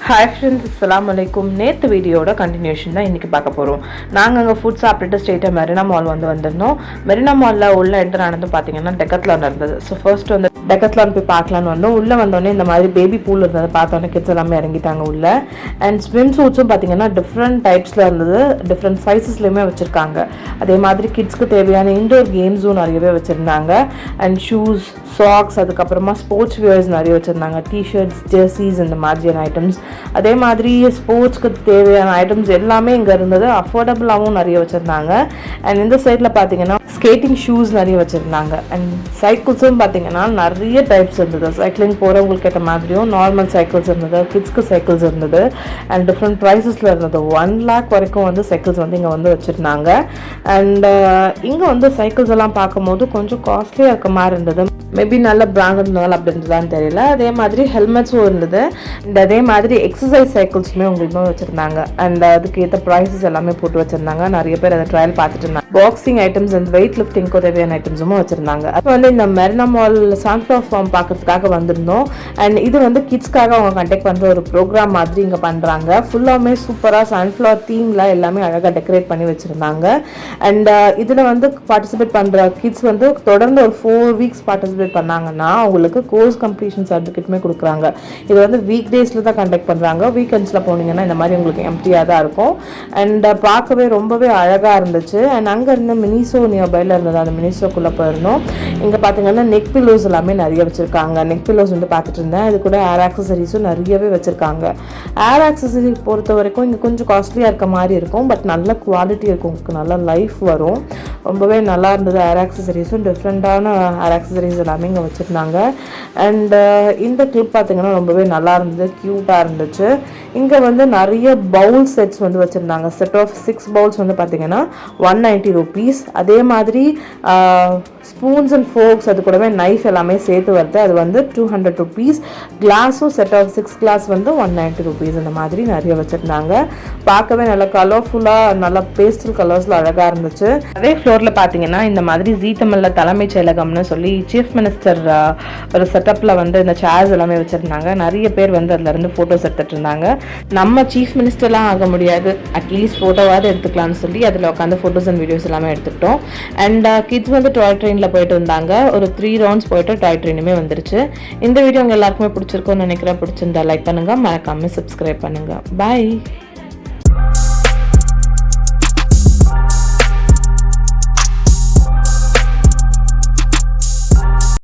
Hi friends, அஸ்ஸலாமு அலைக்கும். நேற்று வீடியோட கண்டினியூஷன் தான் இன்றைக்கி பார்க்க போகிறோம். நாங்கள் அங்கே ஃபுட் சாப்பிட்டுட்டு ஸ்ட்ரெயிட்டாக மெரினா மால் வந்திருந்தோம். மெரினா மாலில் உள்ள என்டர் ஆனது பார்த்தீங்கன்னா டெக்கத்லான் இருந்தது. ஸோ ஃபர்ஸ்ட் வந்து டெக்கத்லான் போய் பார்க்கலான்னு வந்தோம். உள்ளே வந்தோடனே இந்த மாதிரி பேபி பூல் இருந்தது. பார்த்தோன்னே கிட்ஸ் எல்லாமே இறங்கிட்டாங்க உள்ளே. அண்ட் ஸ்விம் சூட்ஸும் பார்த்தீங்கன்னா டிஃப்ரெண்ட் டைப்ஸில் இருந்தது. டிஃப்ரெண்ட் சைஸஸ்லையுமே வச்சுருக்காங்க. அதே மாதிரி கிட்ஸ்க்கு தேவையான இன்டோர் கேம்ஸும் நிறையவே வச்சுருந்தாங்க. அண்ட் ஷூஸ், சாக்ஸ், அதுக்கப்புறமா ஸ்போர்ட்ஸ் வியர்ஸ் நிறைய வச்சுருந்தாங்க. டிஷர்ட்ஸ், ஜெர்சிஸ், இந்த மாதிரியான ஐட்டம்ஸ். அதே மாதிரி ஸ்போர்ட்ஸ்க்கு தேவையான ஐட்டம்ஸ் எல்லாமே இங்கே இருந்தது. அஃபோர்டபுளாகவும் நிறைய வச்சுருந்தாங்க. அண்ட் இந்த சைடில் பார்த்தீங்கன்னா ஸ்கேட்டிங் ஷூஸ் நிறைய வச்சுருந்தாங்க. அண்ட் சைக்கிள்ஸும் பார்த்தீங்கன்னா நிறைய டைப்ஸ் இருந்தது. சைக்கிளிங் போகிறவங்களுக்கு ஏற்ற மாதிரியும் நார்மல் சைக்கிள்ஸ் இருந்தது, கிட்ஸ்க்கு சைக்கிள்ஸ் இருந்தது. அண்ட் டிஃப்ரெண்ட் ப்ரைஸஸில் இருந்தது. 1 lakh வரைக்கும் வந்து சைக்கிள்ஸ் வந்து இங்கே வந்து வச்சுருந்தாங்க. அண்ட் இங்கே வந்து சைக்கிள்ஸ் எல்லாம் பார்க்கும்போது கொஞ்சம் காஸ்ட்லியாக இருக்க மாதிரி இருந்தது. மேபி நல்ல பிராண்டட்னால அப்படின்றதான்னு தெரியல. அதே மாதிரி ஹெல்மெட்ஸும் இருந்தது. அண்ட் அதே மாதிரி எக்ஸசைஸ் சைக்கிள்ஸுமே உங்களுக்கு வச்சுருந்தாங்க. அண்ட் அதுக்கு ஏற்ற ப்ரைஸஸ் எல்லாமே போட்டு வச்சுருந்தாங்க. நிறைய பேர் அதை ட்ரையல் பார்த்துட்டு இருந்தாங்க. பாக்ஸிங் ஐட்டம்ஸ் அண்ட் வெயிட் லிஃப்டிங்க்கு தேவையான ஐட்டம்ஸும் வச்சுருந்தாங்க. அப்போ வந்து இந்த மெரினா மால் சன்ஃப்ளவர் ஃபார்ம் பார்க்கறதுக்காக வந்திருந்தோம். அண்ட் இது வந்து கிட்ஸ்க்காக அவங்க கண்டக்ட் பண்ணுற ஒரு ப்ரோக்ராம் மாதிரி இங்கே பண்ணுறாங்க. ஃபுல்லாமே சூப்பராக சன்ஃப்ளவர் தீமில் எல்லாமே அழகாக டெக்கரேட் பண்ணி வச்சுருந்தாங்க. அண்ட் இதில் வந்து பார்ட்டிசிபேட் பண்ணுற கிட்ஸ் வந்து தொடர்ந்து ஒரு 4 weeks பார்ட்டிசிபேட் பண்ணாங்கன்னா அவங்களுக்கு கோர்ஸ் கம்ப்ளீஷன் சர்டிஃபிகேட்டுமே கொடுக்குறாங்க. இது வந்து வீக் டேஸில் தான் கண்டக்ட் பண்ணுறாங்க. வீக்கெண்ட்ஸில் போனீங்கன்னா இந்த மாதிரி உங்களுக்கு எம்டியாக தான் இருக்கும். அண்ட் பார்க்கவே ரொம்பவே அழகாக இருந்துச்சு. அண்ட் அங்கே இருந்து மினிசோ நியர்பையில் இருந்தது. அந்த மினிசோக்குள்ளே போயிருந்தோம். இங்கே பார்த்தீங்கன்னா நெக் பில்லோஸ் எல்லாமே நிறைய வச்சுருக்காங்க. நெக் பில்லோஸ் வந்து பார்த்துட்டு இருந்தேன். இது கூட ஏர் ஆக்சசரிஸும் நிறையவே வச்சுருக்காங்க. ஏர் ஆக்சசரி பொறுத்த வரைக்கும் இங்கே கொஞ்சம் காஸ்ட்லியாக இருக்க மாதிரி இருக்கும். பட் நல்ல குவாலிட்டி இருக்கும். உங்களுக்கு நல்ல லைஃப் வரும். ரொம்பவே நல்லா இருந்தது. ஏர் ஆக்சசரிஸும் டிஃப்ரெண்ட்டான ஏர் ஆக்சசரிஸ் எல்லாமே இங்கே வச்சுருந்தாங்க. அண்ட் இந்த கிளிப் பார்த்தீங்கன்னா ரொம்பவே நல்லா இருந்தது, க்யூட்டாக இருந்துச்சு. இங்கே வந்து நிறைய பவுல் செட்ஸ் வந்து வச்சுருந்தாங்க. செட் ஆஃப் 6 பவுல்ஸ் வந்து பார்த்தீங்கன்னா 190 rupees. அதே மாதிரி ஸ்பூன்ஸ் அண்ட் ஃபோர்க்ஸ், அது கூடவே நைஃப் எல்லாமே சேர்த்து வருது. அது வந்து 200 rupees. கிளாஸும் செட் ஆஃப் 6 கிளாஸ் வந்து 190 rupees. இந்த மாதிரி நிறைய வச்சுருந்தாங்க. பார்க்கவே நல்லா கலர்ஃபுல்லாக, நல்லா பேஸ்டல் கலர்ஸில் அழகாக இருந்துச்சு. அதே ஃப்ளோரில் பார்த்தீங்கன்னா இந்த மாதிரி ஜீத்தமில்ல தலைமைச் செயலகம்னு சொல்லி சீஃப் மினிஸ்டர் ஒரு செட்டப்பில் வந்து இந்த சேர்ஸ் எல்லாமே வச்சுருந்தாங்க. நிறைய பேர் வந்து அதுலேருந்து ஃபோட்டோஸ் எடுத்துகிட்டு இருந்தாங்க. நம்ம சீஃப் மினிஸ்டர்லாம் ஆக முடியாது, அட்லீஸ்ட் ஃபோட்டோவாவது எடுத்துக்கலாம்னு சொல்லி அதில் உட்காந்து ஃபோட்டோஸ் அண்ட் வீடியோஸ் எல்லாமே எடுத்துக்கிட்டோம். அண்ட் கிட்ஸ் வந்து டாய் ட்ரெயினில் போயிட்டு இருந்தாங்க. ஒரு 3 rounds போயிட்டு டாய் ட்ரெயினுமே வந்துருச்சு. இந்த வீடியோ உங்கள் எல்லாருக்குமே பிடிச்சிருக்கும்னு நினைக்கிறேன். பிடிச்சிருந்தா லைக் பண்ணுங்கள், மறக்காமல் சப்ஸ்கிரைப் பண்ணுங்கள். பாய்.